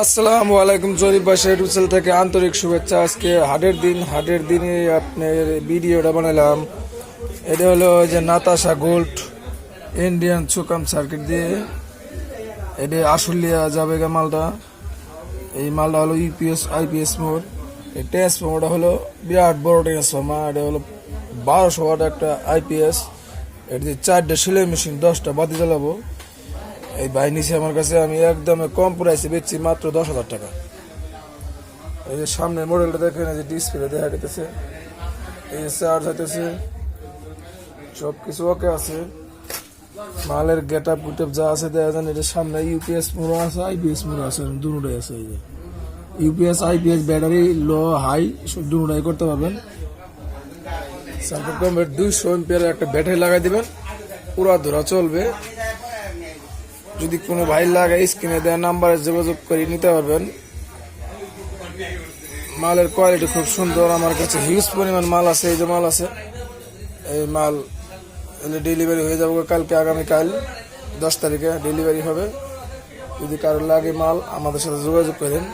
আসসালামু আলাইকুম। জরিফ বাসায় রুসেল থেকে আন্তরিক শুভেচ্ছা। আজকে হাটের দিনে আপনার ভিডিওটা বানালাম। এটা হলো যে নাতাশা গোল্ড ইন্ডিয়ান সুকাম সার্কিট দিয়ে এটা আশুলিয়া যাবে মালটা। এই মালটা হলো ইউপিএস আইপিএস মোড। এই ট্রান্সফর্মারটা হলো বিরাট বড় ট্রান্সফর্মার। এটা হলো 1200 ওয়াট একটা আইপিএস। এটা দিয়ে 4টা সেলাই মেশিন 10টা বাতি জ্বালাবো। এই ভাই নিচে আমার কাছে, আমি একদম কম প্রাইসে বেচছি, মাত্র 10,000 টাকা। এই যে সামনের মডেলটা দেখেন, এই যে ডিসপ্লে দেখা যেতেছে, এই যে চার্জ হইতেছে, সব কিছু ওকে আছে। মালের গেট আপ গুটেপ যা আছে দেখা যান। এটার সামনে ইউপিএস মোড় আছে, আইপিএস মোড় আছে, দুটোই আছে। এই যে UPS IPS battery low high সব দুটোই করতে পারবেন। সার্কিট কমপ্লিট 200 এম্পিয়ারের একটা ব্যাটারি লাগাই দিবেন, পুরা ধরা চলবে। যদি কোনো ভাই লাগে স্ক্রিনে দেওয়া নাম্বারে যোগাযোগ করে নিতে পারবেন। মালের কোয়ালিটি খুব সুন্দর। আমার কাছে হিউজ পরিমাণ মাল আছে। এই যে মাল আছে, এই মাল ডেলিভারি হয়ে যাবে কালকে, আগামীকাল 10 তারিখে ডেলিভারি হবে। যদি কারো লাগে মাল আমাদের সাথে যোগাযোগ করেন।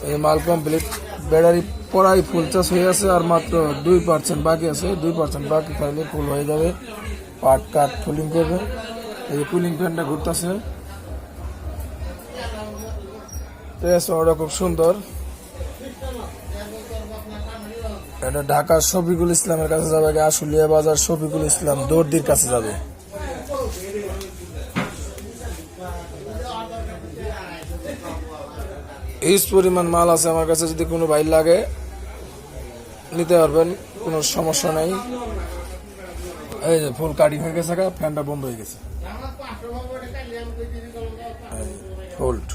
এই মাল কমপ্লিট, ব্যাটারি পড়াই ফুল চার্জ হয়ে আছে, আর মাত্র 2% বাকি আছে। 2% বাকি থাকলে ফুল হয়ে যাবে। পার্ট কাট কুলিং করবে। এই যে কুলিং ফ্যানটা ঘুরতেছে, ট্রান্সফর্মারটা খুব সুন্দর। এটা ঢাকার শফিকুল ইসলামের কাছে যাবে, আশুলিয়া বাজার শফিকুল ইসলাম দর্দির কাছে যাবে। হিউজ পরিমাণ মাল আছে আমার কাছে। যদি কোনো ভাই লাগে নিতে পারবেন, কোনো সমস্যা নাই। এই যে ফুল কাটিং হয়ে গেছে, ফ্যানটা বন্ধ হয়ে গেছে। ফোল্ড